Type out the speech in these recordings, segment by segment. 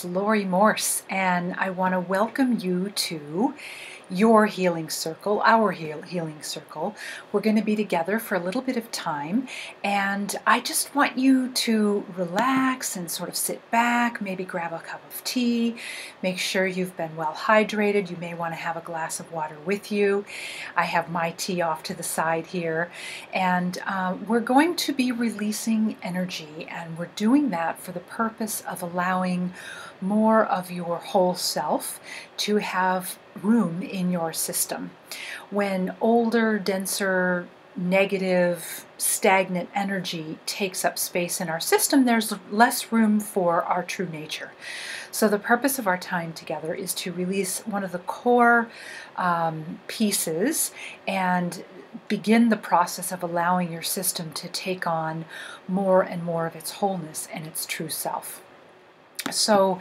it's Lori Morse, and I want to welcome you to your healing circle, our healing circle. We're going to be together for a little bit of time, and I just want you to relax and sort of sit back, maybe grab a cup of tea, make sure you've been well hydrated. You may want to have a glass of water with you. I have my tea off to the side here, and we're going to be releasing energy, and we're doing that for the purpose of allowing more of your whole self to have room in your system. When older, denser, negative, stagnant energy takes up space in our system, there's less room for our true nature. So the purpose of our time together is to release one of the core pieces and begin the process of allowing your system to take on more and more of its wholeness and its true self. So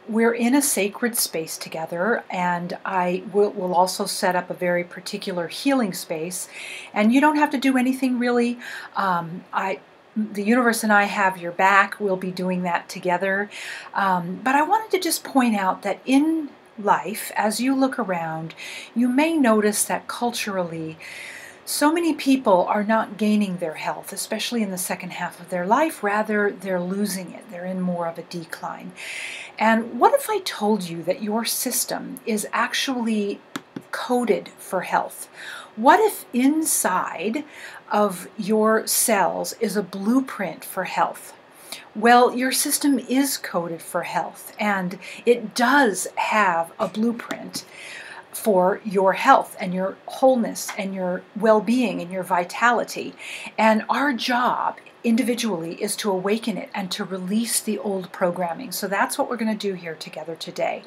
we're in a sacred space together, and I will also set up a very particular healing space, and you don't have to do anything really. The universe and I have your back. We'll be doing that together. But I wanted to just point out that in life, as you look around, you may notice that culturally, so many people are not gaining their health, especially in the second half of their life. Rather, they're losing it. They're in more of a decline. And what if I told you that your system is actually coded for health? What if inside of your cells is a blueprint for health? Well, your system is coded for health, and it does have a blueprint for your health and your wholeness and your well-being and your vitality. And our job individually is to awaken it and to release the old programming. So that's what we're going to do here together today.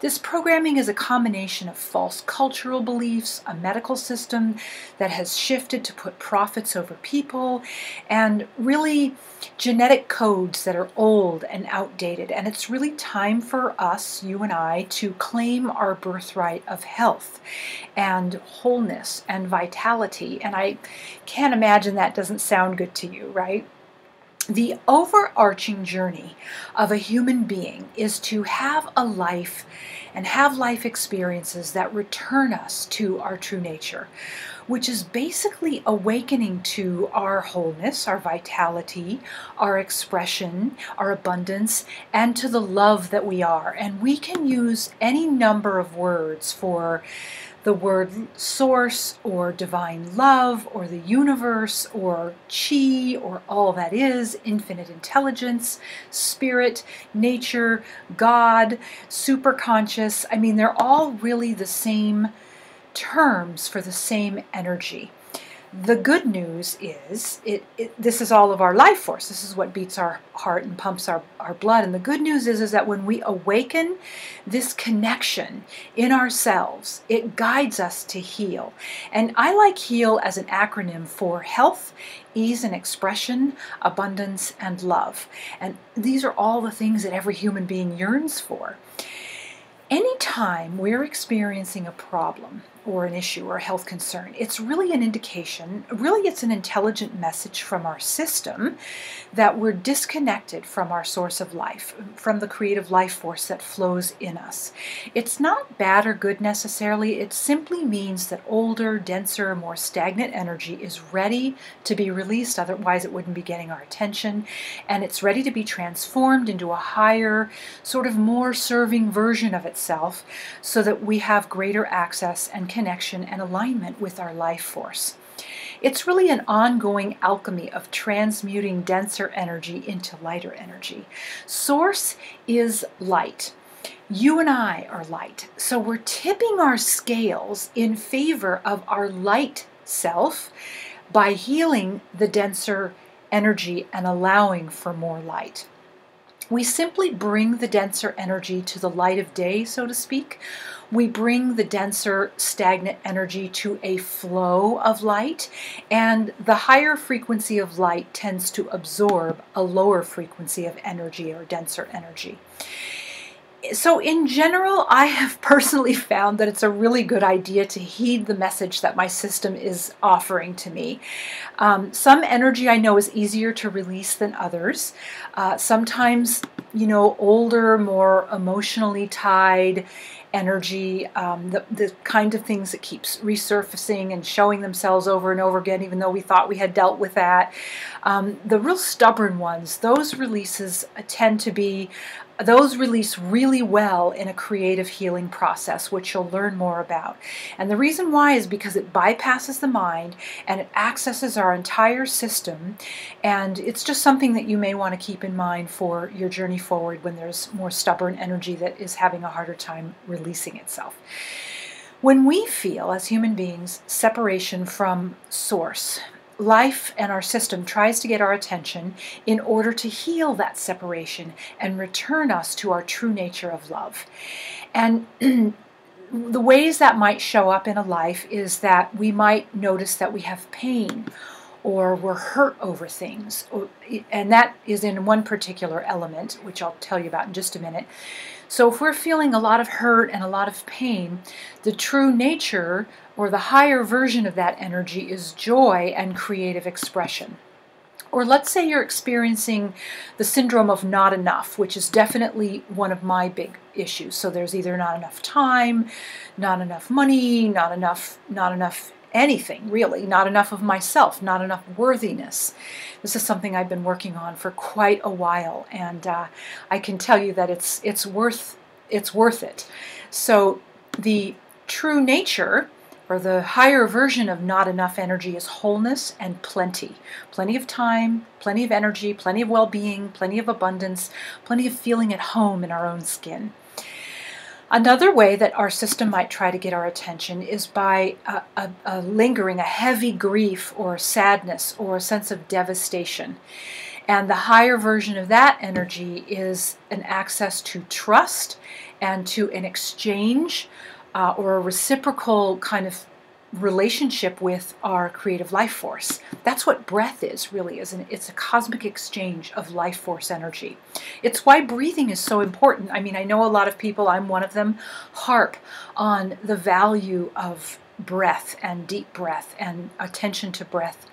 This programming is a combination of false cultural beliefs, a medical system that has shifted to put profits over people, and really genetic codes that are old and outdated. And it's really time for us, you and I, to claim our birthright of health and wholeness and vitality. And I can't imagine that doesn't sound good to you, right? The overarching journey of a human being is to have a life and have life experiences that return us to our true nature, which is basically awakening to our wholeness, our vitality, our expression, our abundance, and to the love that we are. And we can use any number of words for the word source or divine love or the universe or chi or all that is, infinite intelligence, spirit, nature, God, superconscious. I mean, they're all really the same terms for the same energy. The good news is this is all of our life force. This is what beats our heart and pumps our blood. And the good news is that when we awaken this connection in ourselves, it guides us to heal. And I like HEAL as an acronym for health, ease and expression, abundance, and love. And these are all the things that every human being yearns for. Anytime we're experiencing a problem or an issue or a health concern, it's really an indication, really it's an intelligent message from our system that we're disconnected from our source of life, from the creative life force that flows in us. It's not bad or good necessarily. It simply means that older, denser, more stagnant energy is ready to be released. Otherwise, it wouldn't be getting our attention. And it's ready to be transformed into a higher, sort of more serving version of itself so that we have greater access and connection and alignment with our life force. It's really an ongoing alchemy of transmuting denser energy into lighter energy. Source is light. You and I are light. So we're tipping our scales in favor of our light self by healing the denser energy and allowing for more light. We simply bring the denser energy to the light of day, so to speak. We bring the denser, stagnant energy to a flow of light, and the higher frequency of light tends to absorb a lower frequency of energy or denser energy. So in general, I have personally found that it's a really good idea to heed the message that my system is offering to me. Some energy I know is easier to release than others. Sometimes older, more emotionally tied energy, the kind of things that keeps resurfacing and showing themselves over and over again, even though we thought we had dealt with that. The real stubborn ones, those release really well in a creative healing process, which you'll learn more about. And the reason why is because it bypasses the mind and it accesses our entire system. And it's just something that you may want to keep in mind for your journey forward when there's more stubborn energy that is having a harder time releasing itself. When we feel, as human beings, separation from source, life and our system tries to get our attention in order to heal that separation and return us to our true nature of love. And the ways that might show up in a life is that we might notice that we have pain or we're hurt over things. And that is in one particular element, which I'll tell you about in just a minute. So if we're feeling a lot of hurt and a lot of pain, the true nature or the higher version of that energy is joy and creative expression. Or let's say you're experiencing the syndrome of not enough, which is definitely one of my big issues. So there's either not enough time, not enough money, not enough anything really, not enough of myself, not enough worthiness. This is something I've been working on for quite a while, and I can tell you that it's worth it. So the true nature, or the higher version of not enough energy, is wholeness and plenty. Plenty of time, plenty of energy, plenty of well-being, plenty of abundance, plenty of feeling at home in our own skin. Another way that our system might try to get our attention is by a lingering, a heavy grief or sadness or a sense of devastation. And the higher version of that energy is an access to trust and to an exchange or a reciprocal kind of relationship with our creative life force. That's what breath is, really. It's a cosmic exchange of life force energy. It's why breathing is so important. I mean, I know a lot of people, I'm one of them, harp on the value of breath and deep breath and attention to breath,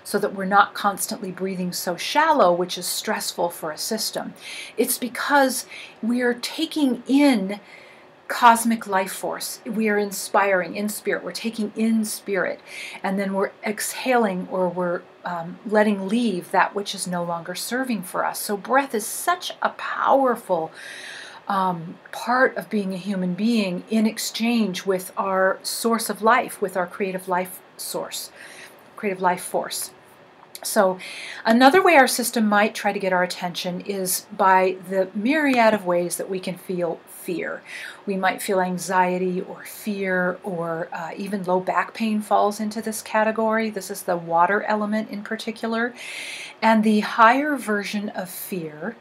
so that we're not constantly breathing so shallow, which is stressful for a system. It's because we are taking in cosmic life force. We are inspiring in spirit. We're taking in spirit, and then we're exhaling, or we're letting leave that which is no longer serving for us. So breath is such a powerful part of being a human being in exchange with our source of life, with our creative life source, creative life force. So another way our system might try to get our attention is by the myriad of ways that we can feel fear. We might feel anxiety or fear, or even low back pain falls into this category. This is the water element in particular. And the higher version of fear,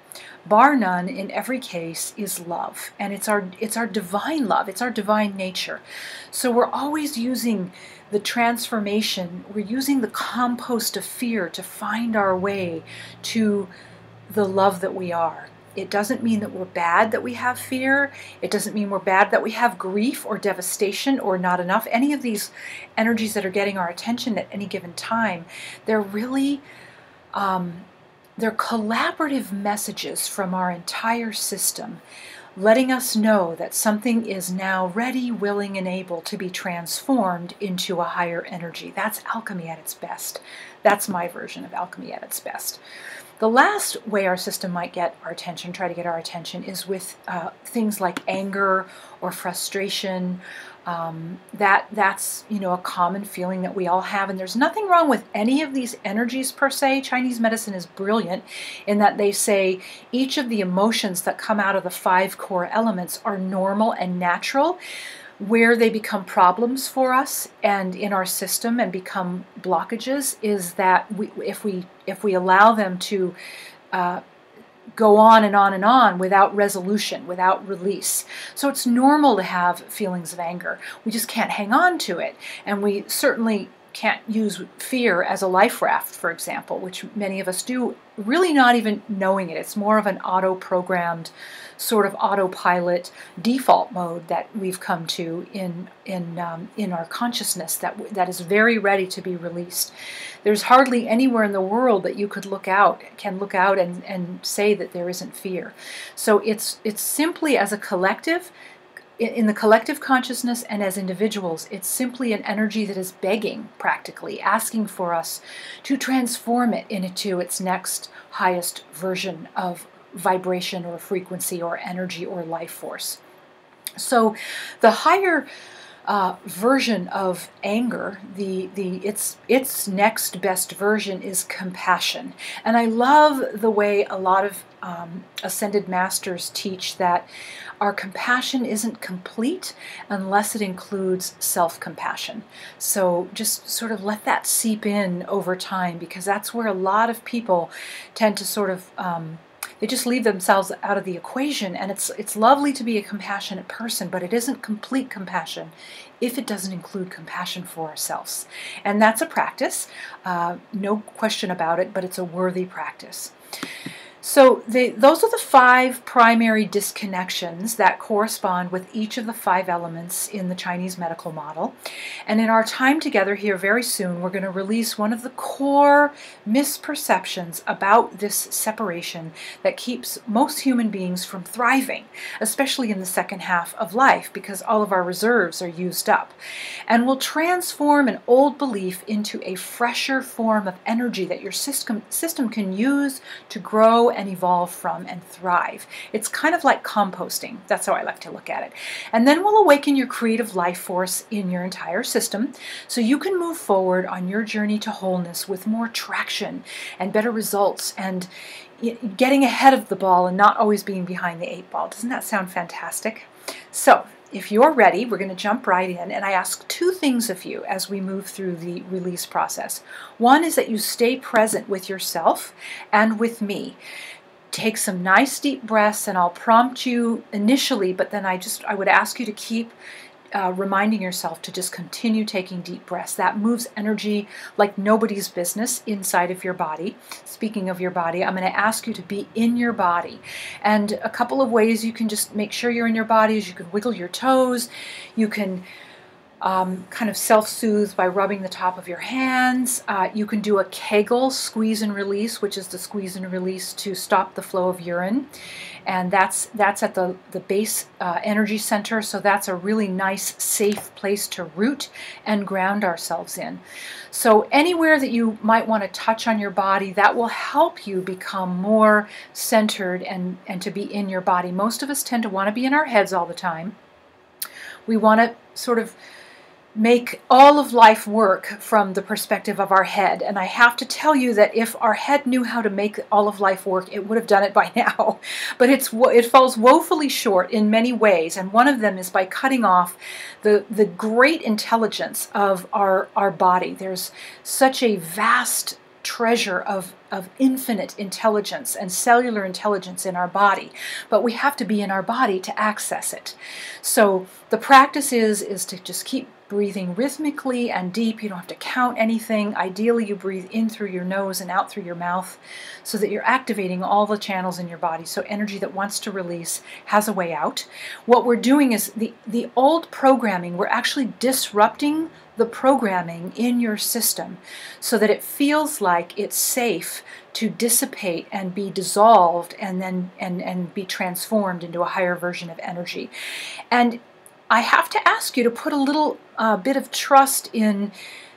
bar none in every case, is love. And it's our divine love. It's our divine nature. So we're always using the transformation, we're using the compost of fear to find our way to the love that we are. It doesn't mean that we're bad that we have fear. It doesn't mean we're bad that we have grief or devastation or not enough. Any of these energies that are getting our attention at any given time, they're really, they're collaborative messages from our entire system, letting us know that something is now ready, willing, and able to be transformed into a higher energy. That's alchemy at its best. That's my version of alchemy at its best. The last way our system might get our attention, try to get our attention, is with things like anger or frustration. That's a common feeling that we all have, and there's nothing wrong with any of these energies per se. Chinese medicine is brilliant in that they say each of the emotions that come out of the 5 core elements are normal and natural. Where they become problems for us and in our system and become blockages is that if we allow them to go on and on and on without resolution, without release. So it's normal to have feelings of anger. We just can't hang on to it. And we certainly can't use fear as a life raft, for example, which many of us do, really not even knowing it. It's more of an auto-programmed sort of autopilot default mode that we've come to in our consciousness that is very ready to be released. There's hardly anywhere in the world that you can look out and say that there isn't fear. So it's simply, as a collective, in the collective consciousness and as individuals, it's simply an energy that is begging, practically, asking for us to transform it into its next highest version of vibration or frequency or energy or life force. So the higher version of anger, its next best version is compassion. And I love the way a lot of ascended masters teach that our compassion isn't complete unless it includes self-compassion. So just sort of let that seep in over time, because that's where a lot of people tend to sort of they just leave themselves out of the equation. And it's lovely to be a compassionate person, but it isn't complete compassion if it doesn't include compassion for ourselves. And that's a practice, no question about it, but it's a worthy practice. So those are the 5 primary disconnections that correspond with each of the 5 elements in the Chinese medical model. And in our time together here very soon, we're going to release one of the core misperceptions about this separation that keeps most human beings from thriving, especially in the second half of life, because all of our reserves are used up. And we'll transform an old belief into a fresher form of energy that your system can use to grow and evolve from and thrive. It's kind of like composting. That's how I like to look at it. And then we'll awaken your creative life force in your entire system so you can move forward on your journey to wholeness with more traction and better results and getting ahead of the ball and not always being behind the 8 ball. Doesn't that sound fantastic? So if you're ready, we're going to jump right in, and I ask 2 things of you as we move through the release process. One is that you stay present with yourself and with me. Take some nice deep breaths, and I'll prompt you initially, but then I would ask you to keep reminding yourself to just continue taking deep breaths. That moves energy like nobody's business inside of your body. Speaking of your body, I'm going to ask you to be in your body. And a couple of ways you can just make sure you're in your body is you can wiggle your toes. You can kind of self-soothe by rubbing the top of your hands. You can do a Kegel squeeze and release, which is the squeeze and release to stop the flow of urine. And that's at the base energy center, so that's a really nice, safe place to root and ground ourselves in. So anywhere that you might want to touch on your body, that will help you become more centered and to be in your body. Most of us tend to want to be in our heads all the time. We want to sort of make all of life work from the perspective of our head. And I have to tell you that if our head knew how to make all of life work, it would have done it by now. But it falls woefully short in many ways. And one of them is by cutting off the great intelligence of our body. There's such a vast treasure of infinite intelligence and cellular intelligence in our body, but we have to be in our body to access it. So the practice is to just keep breathing rhythmically and deep. You don't have to count anything. Ideally, you breathe in through your nose and out through your mouth so that you're activating all the channels in your body. So energy that wants to release has a way out. What we're doing is the old programming, we're actually disrupting the programming in your system so that it feels like it's safe to dissipate and be dissolved and then and be transformed into a higher version of energy. And I have to ask you to put a little bit of trust in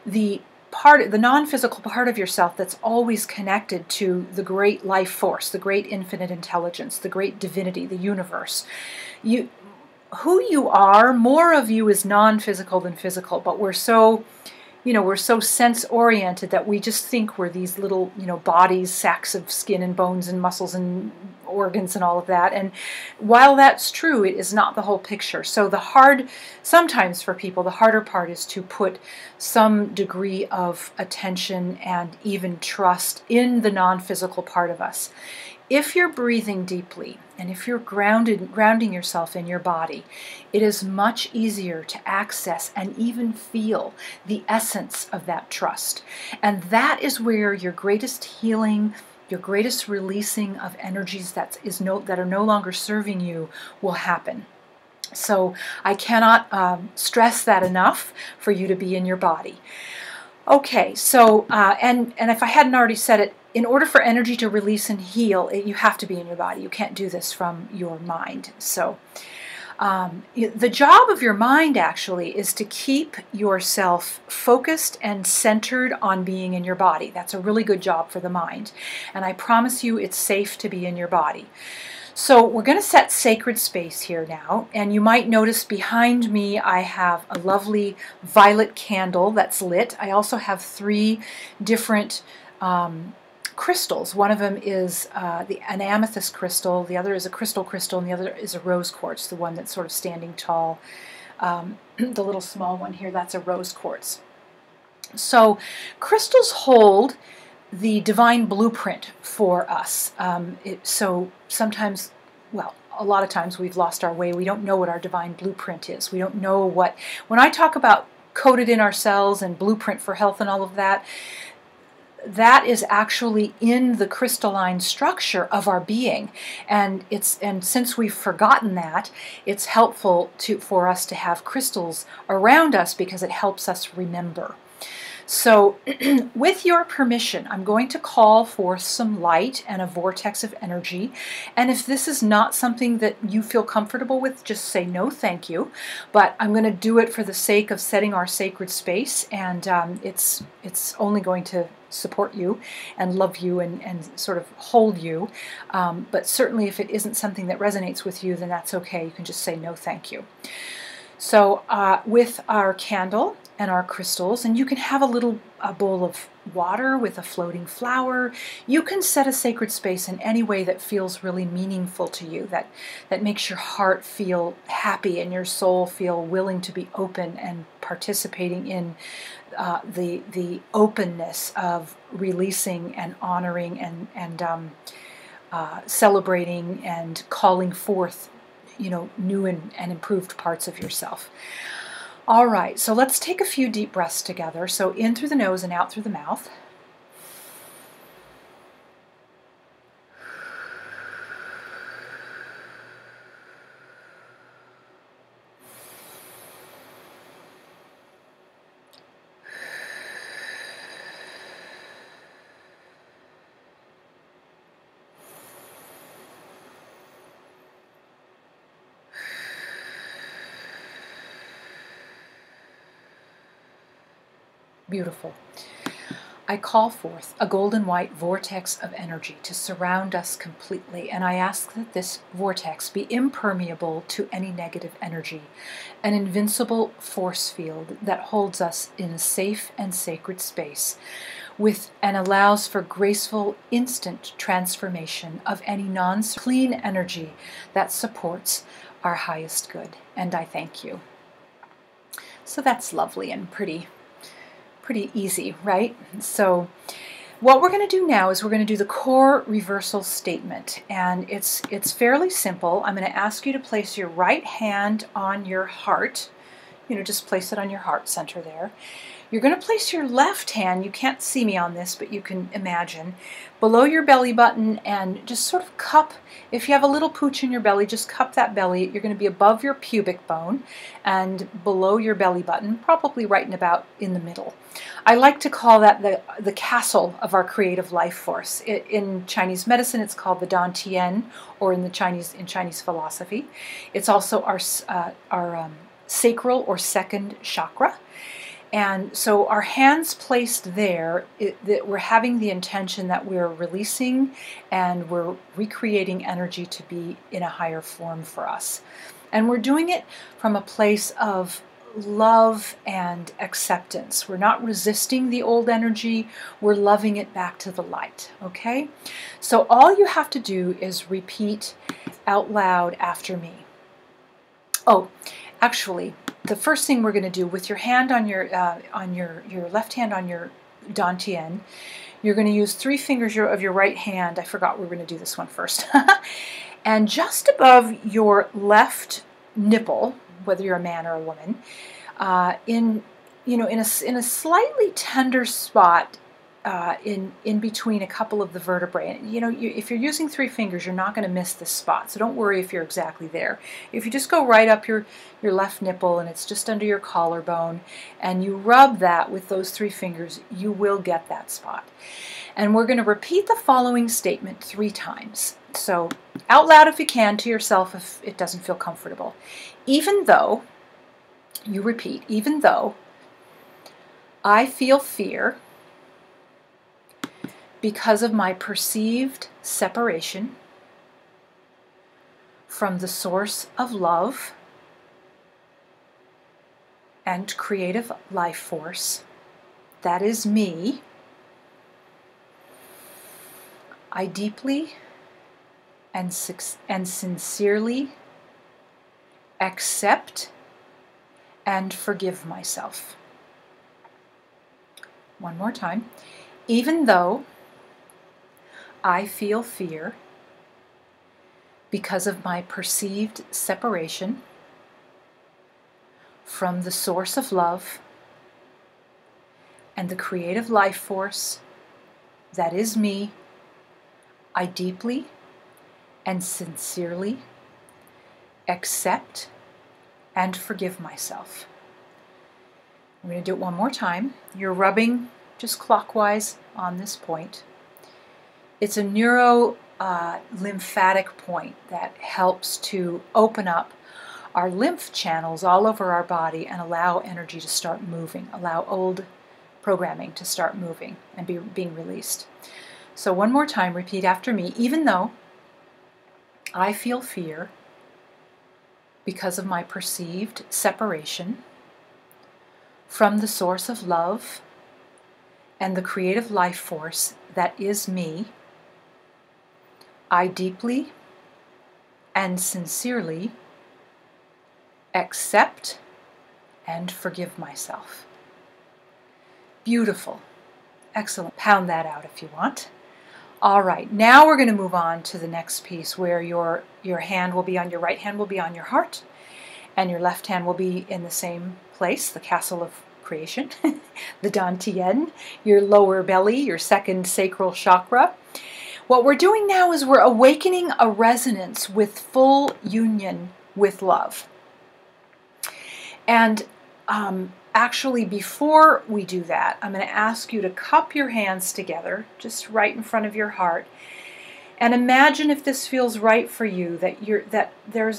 the non-physical part of yourself that's always connected to the great life force, the great infinite intelligence, the great divinity, the universe. Who you are, more of you is non-physical than physical, but we're so sense-oriented that we just think we're these little, bodies, sacks of skin and bones and muscles and organs and all of that. And while that's true, it is not the whole picture. So sometimes for people, the harder part is to put some degree of attention and even trust in the non-physical part of us. if you're breathing deeply and if you're grounding yourself in your body, it is much easier to access and even feel the essence of that trust. And that is where your greatest healing, your greatest releasing of energies that are no longer serving you will happen. So I cannot stress that enough for you to be in your body. Okay, so, and if I hadn't already said it, in order for energy to release and heal, you have to be in your body. You can't do this from your mind. So the job of your mind actually is to keep yourself focused and centered on being in your body. That's a really good job for the mind. And I promise you it's safe to be in your body. So we're going to set sacred space here now, and you might notice behind me I have a lovely violet candle that's lit. I also have 3 different crystals. One of them is an amethyst crystal, the other is a crystal, and the other is a rose quartz, the one that's sort of standing tall. The little small one here, that's a rose quartz. So crystals hold the divine blueprint for us. So sometimes, well, a lot of times we've lost our way. We don't know what our divine blueprint is. We don't know what, when I talk about coded in our cells and blueprint for health and all of that, that is actually in the crystalline structure of our being, and since we've forgotten that, it's helpful for us to have crystals around us because it helps us remember. So with your permission, I'm going to call forth some light and a vortex of energy. And if this is not something that you feel comfortable with, just say no, thank you. But I'm going to do it for the sake of setting our sacred space. And it's only going to support you and love you and sort of hold you. But certainly if it isn't something that resonates with you, then that's okay. You can just say no, thank you. So with our candle and our crystals, and you can have a bowl of water with a floating flower. You can set a sacred space in any way that feels really meaningful to you, that makes your heart feel happy and your soul feel willing to be open and participating in the openness of releasing and honoring and celebrating and calling forth, new and improved parts of yourself. All right, so let's take a few deep breaths together. So in through the nose and out through the mouth. Beautiful. I call forth a golden white vortex of energy to surround us completely, and I ask that this vortex be impermeable to any negative energy, an invincible force field that holds us in a safe and sacred space and allows for graceful, instant transformation of any non-clean energy that supports our highest good. And I thank you. So that's lovely and pretty easy, right? So what we're going to do now is we're going to do the core reversal statement, and it's fairly simple. I'm going to ask you to place your right hand on your heart. Just place it on your heart center there. You're going to place your left hand, you can't see me on this, but you can imagine, below your belly button and just sort of cup, if you have a little pooch in your belly, just cup that belly. You're going to be above your pubic bone and below your belly button, probably right in the middle. I like to call that the castle of our creative life force. In Chinese medicine, it's called the Dantian, or in Chinese philosophy. It's also our sacral or second chakra. And so our hands placed there, we're having the intention that we're releasing and we're recreating energy to be in a higher form for us. And we're doing it from a place of love and acceptance. We're not resisting the old energy, we're loving it back to the light, okay? So all you have to do is repeat out loud after me. Oh, actually, the first thing we're going to do with your hand on your left hand on your Dantian, You're going to use 3 fingers of your right hand. I forgot we were going to do this one first. And just above your left nipple, whether you're a man or a woman, in a slightly tender spot, in between a couple of the vertebrae. If you're using 3 fingers, you're not going to miss this spot, so don't worry if you're exactly there. If you just go right up your left nipple and it's just under your collarbone, and you rub that with those 3 fingers, you will get that spot. And we're going to repeat the following statement 3 times. So out loud if you can, to yourself if it doesn't feel comfortable. Even though, you repeat, even though I feel fear because of my perceived separation from the source of love and creative life force, that is me, I deeply and sincerely accept and forgive myself. One more time. Even though I feel fear because of my perceived separation from the source of love and the creative life force that is me, I deeply and sincerely accept and forgive myself. I'm going to do it one more time. You're rubbing just clockwise on this point. It's a lymphatic point that helps to open up our lymph channels all over our body and allow energy to start moving, allow old programming to start moving and being released. So one more time, repeat after me. Even though I feel fear because of my perceived separation from the source of love and the creative life force that is me, I deeply and sincerely accept and forgive myself. Beautiful. Excellent. Pound that out if you want. All right, now we're going to move on to the next piece where your hand will be on your right hand will be on your heart, and your left hand will be in the same place, the castle of creation, the Dantian, your lower belly, your second sacral chakra. What we're doing now is we're awakening a resonance with full union with love. And actually, before we do that, I'm going to ask you to cup your hands together, just right in front of your heart, and imagine, if this feels right for you, that there's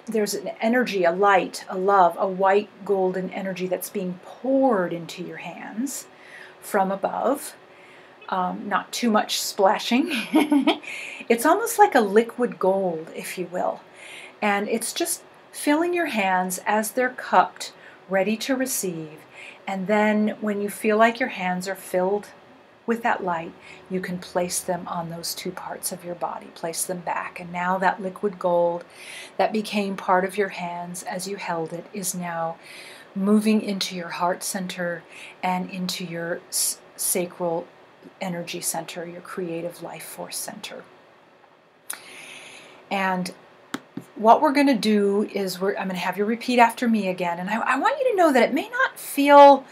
there's an energy, a light, a love, a white golden energy that's being poured into your hands from above. Not too much splashing. It's almost like a liquid gold, if you will, and it's just filling your hands as they're cupped, ready to receive. And then when you feel like your hands are filled with that light, you can place them on those 2 parts of your body, place them back. And now that liquid gold that became part of your hands as you held it is now moving into your heart center and into your sacral energy center, your creative life force center. And what we're going to do is I'm going to have you repeat after me again. And I want you to know that it may not feel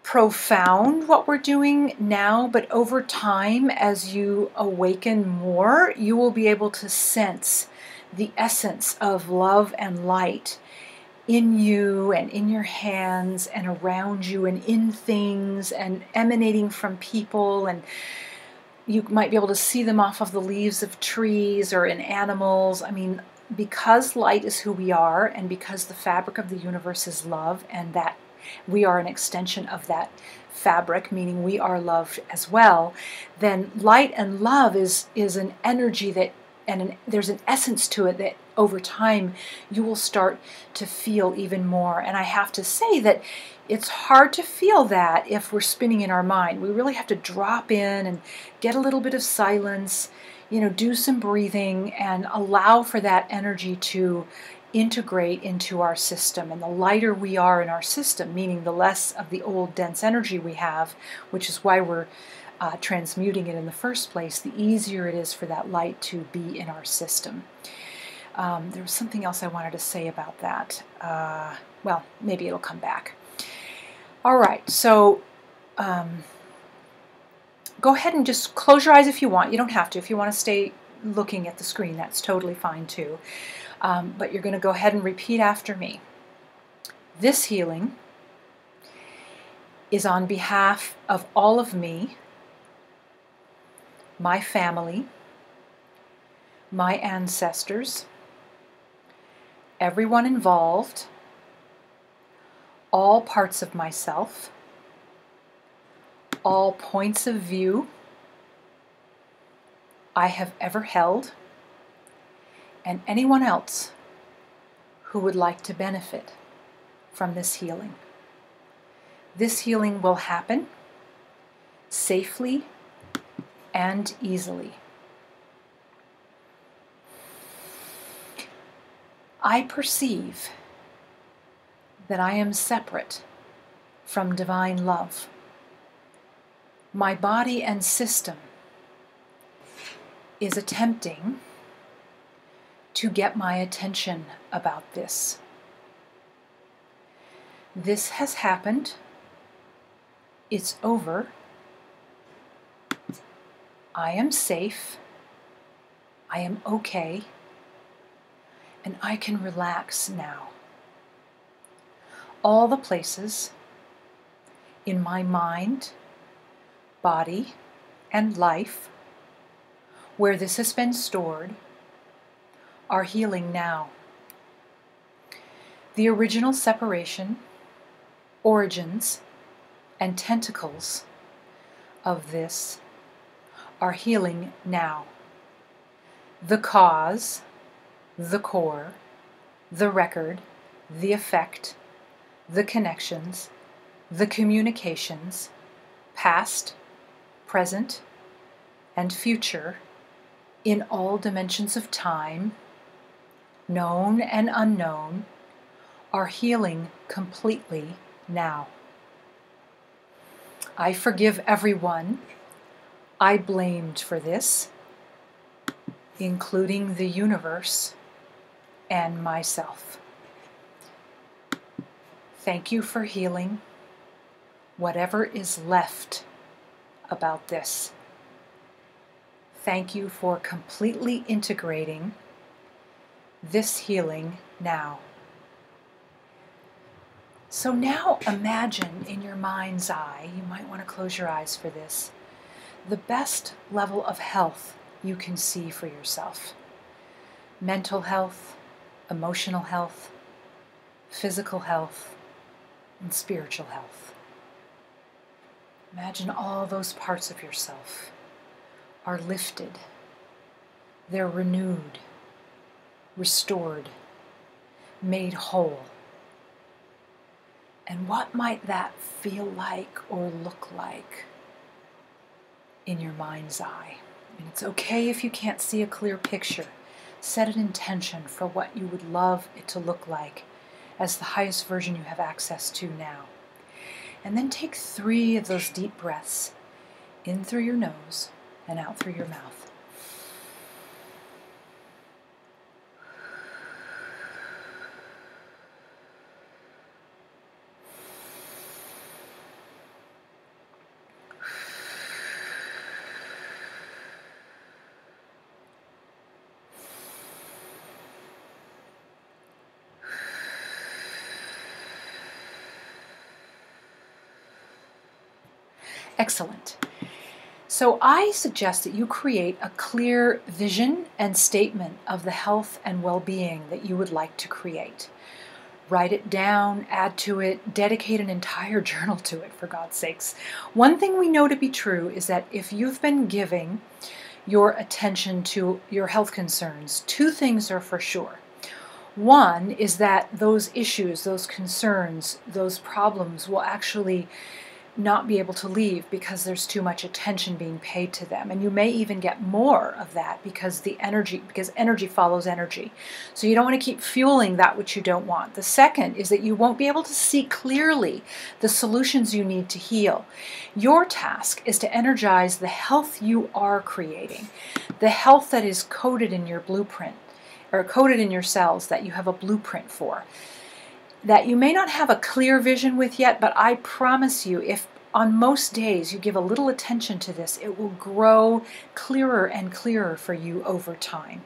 profound what we're doing now, but over time, as you awaken more, you will be able to sense the essence of love and light in you and in your hands and around you and in things and emanating from people, and you might be able to see them off of the leaves of trees or in animals. I mean, because light is who we are, and because the fabric of the universe is love, and that we are an extension of that fabric, meaning we are loved as well, then light and love is an energy that, there's an essence to it that over time you will start to feel even more. And I have to say that it's hard to feel that if we're spinning in our mind. We really have to drop in and get a little bit of silence, do some breathing and allow for that energy to integrate into our system. And the lighter we are in our system, meaning the less of the old dense energy we have, which is why we're transmuting it in the first place, the easier it is for that light to be in our system. There was something else I wanted to say about that. Well, maybe it'll come back. All right, so go ahead and just close your eyes if you want. You don't have to. If you want to stay looking at the screen, that's totally fine too. But you're going to go ahead and repeat after me. This healing is on behalf of all of me, my family, my ancestors, everyone involved, all parts of myself, all points of view I have ever held, and anyone else who would like to benefit from this healing. This healing will happen safely and easily. I perceive that I am separate from divine love. My body and system is attempting to get my attention about this. This has happened. It's over. I am safe. I am okay. And I can relax now. All the places in my mind, body, and life where this has been stored are healing now. The original separation, origins, and tentacles of this are healing now. The cause, the core, the record, the effect, the connections, the communications, past, present, and future, in all dimensions of time, known and unknown, are healing completely now. I forgive everyone I blamed for this, including the universe and myself. Thank you for healing whatever is left about this. Thank you for completely integrating this healing now. So now imagine in your mind's eye, you might want to close your eyes for this, the best level of health you can see for yourself. Mental health, emotional health, physical health, and spiritual health. Imagine all those parts of yourself are lifted, they're renewed, restored, made whole. And what might that feel like or look like in your mind's eye? And it's okay if you can't see a clear picture. Set an intention for what you would love it to look like as the highest version you have access to now. And then take 3 of those deep breaths in through your nose and out through your mouth. Excellent. So I suggest that you create a clear vision and statement of the health and well-being that you would like to create. Write it down, add to it, dedicate an entire journal to it, for God's sakes. One thing we know to be true is that if you've been giving your attention to your health concerns, 2 things are for sure. One is that those issues, those concerns, those problems will actually not be able to leave because there's too much attention being paid to them. And you may even get more of that because energy follows energy. So you don't want to keep fueling that which you don't want. The second is that you won't be able to see clearly the solutions you need to heal. Your task is to energize the health you are creating, the health that is coded in your blueprint, or coded in your cells, that you have a blueprint for, that you may not have a clear vision with yet, but I promise you, if on most days you give a little attention to this, it will grow clearer and clearer for you over time.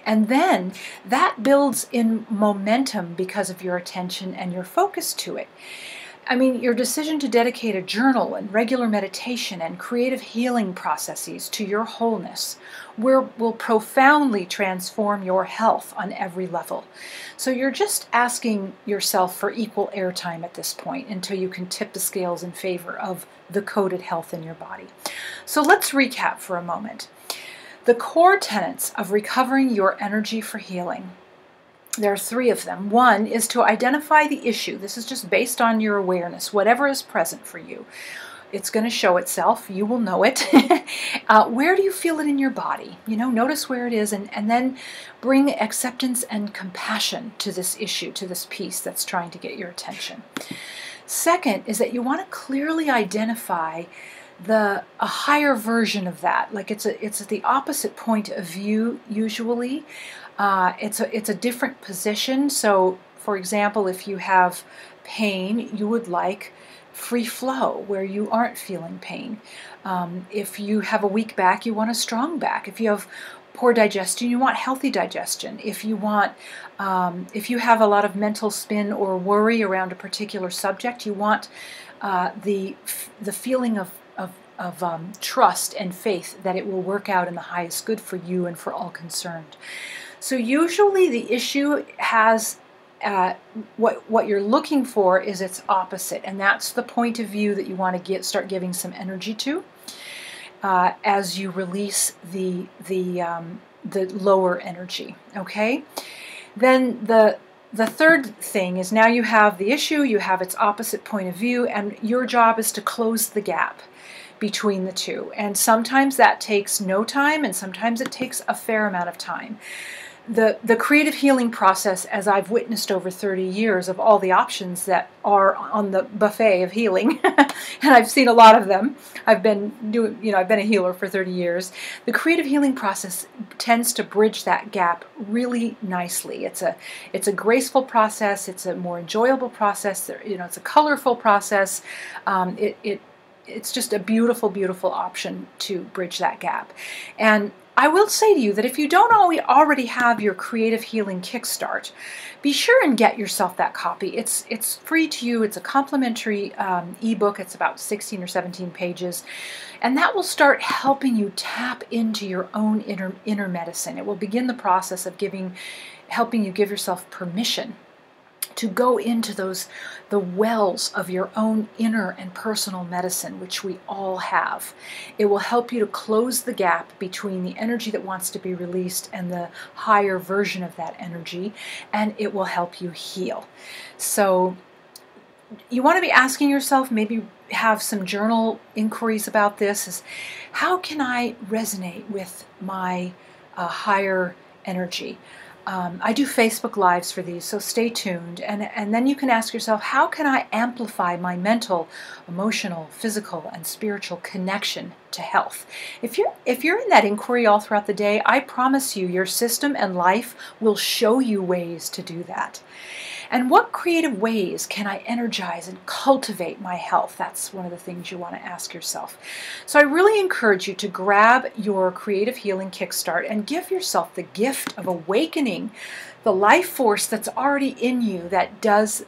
And then that builds in momentum because of your attention and your focus to it. I mean, your decision to dedicate a journal and regular meditation and creative healing processes to your wholeness will profoundly transform your health on every level. So you're just asking yourself for equal airtime at this point until you can tip the scales in favor of the coded health in your body. So let's recap for a moment. The core tenets of recovering your energy for healing. There are three of them. One is to identify the issue. This is just based on your awareness, whatever is present for you. It's going to show itself. You will know it. Where do you feel it in your body? Notice where it is, and then bring acceptance and compassion to this issue, to this piece that's trying to get your attention. Second is that you want to clearly identify a higher version of that. Like it's at the opposite point of view usually. It's a different position. So, for example, if you have pain, you would like free flow where you aren't feeling pain. If you have a weak back, you want a strong back. If you have poor digestion, you want healthy digestion. If you have a lot of mental spin or worry around a particular subject, you want the feeling of trust and faith that it will work out in the highest good for you and for all concerned. So usually the issue has what you're looking for is its opposite, and that's the point of view that you want to start giving some energy to as you release the lower energy. Okay, then the third thing is, now you have the issue, you have its opposite point of view, and your job is to close the gap between the two. And sometimes that takes no time, and sometimes it takes a fair amount of time. The creative healing process, as I've witnessed over 30 years of all the options that are on the buffet of healing, and I've seen a lot of them. I've been a healer for 30 years. The creative healing process tends to bridge that gap really nicely. It's a graceful process. It's a more enjoyable process. It's a colorful process. It's just a beautiful, beautiful option to bridge that gap. And I will say to you that if you don't already have your Creative Healing Kickstart, be sure and get yourself that copy. It's free to you. It's a complimentary ebook. It's about 16 or 17 pages. And that will start helping you tap into your own inner medicine. It will begin the process of helping you give yourself permission to go into the wells of your own inner and personal medicine, which we all have. It will help you to close the gap between the energy that wants to be released and the higher version of that energy, and it will help you heal. So you want to be asking yourself, maybe have some journal inquiries about this, is how can I resonate with my higher energy? I do Facebook Lives for these, so stay tuned. And then you can ask yourself, how can I amplify my mental, emotional, physical, and spiritual connection to health? If you're in that inquiry all throughout the day, I promise you, your system and life will show you ways to do that. And what creative ways can I energize and cultivate my health? That's one of the things you want to ask yourself. So I really encourage you to grab your Creative Healing Kickstart and give yourself the gift of awakening the life force that's already in you that does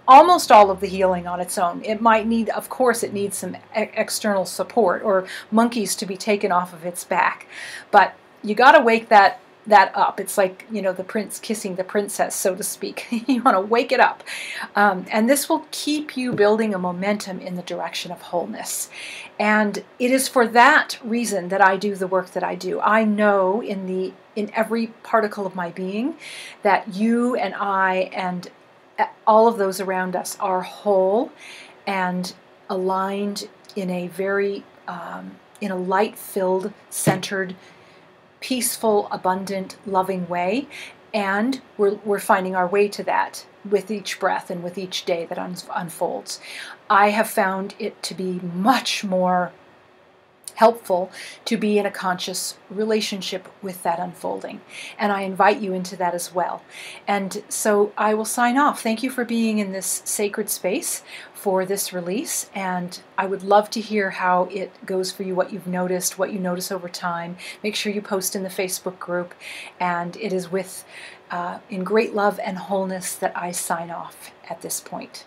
almost all of the healing on its own. It might need, of course, it needs some external support or monkeys to be taken off of its back. But you got to wake that up. It's like, the prince kissing the princess, so to speak. You want to wake it up. And this will keep you building a momentum in the direction of wholeness. And it is for that reason that I do the work that I do. I know in every particle of my being that you and I and all of those around us are whole and aligned in a very in a light-filled, centered, peaceful, abundant, loving way, and we're finding our way to that with each breath and with each day that unfolds. I have found it to be much more helpful to be in a conscious relationship with that unfolding. And I invite you into that as well. And so I will sign off. Thank you for being in this sacred space for this release. And I would love to hear how it goes for you, what you've noticed, what you notice over time. Make sure you post in the Facebook group. And it is with in great love and wholeness that I sign off at this point.